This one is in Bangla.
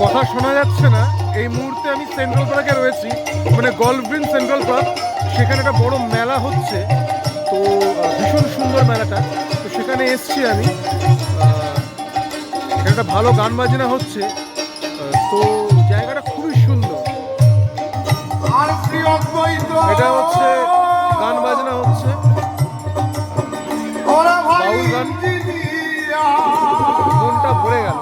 কথা শোনা যাচ্ছে না। এই মুহূর্তে আমি সেন্ট্রাল পার্কে রয়েছি, মানে গল্ফ গ্রিন সেন্ট্রাল পার্ক। সেখানে একটা বড় মেলা হচ্ছে, তো ভীষণ সুন্দর মেলাটা। তো সেখানে এসছি আমি। এখানে একটা ভালো গান বাজনা হচ্ছে, তো জায়গাটা খুবই সুন্দর। এটা হচ্ছে গান বাজনা হচ্ছে, বাউল গান, মনটা ভরে গেল।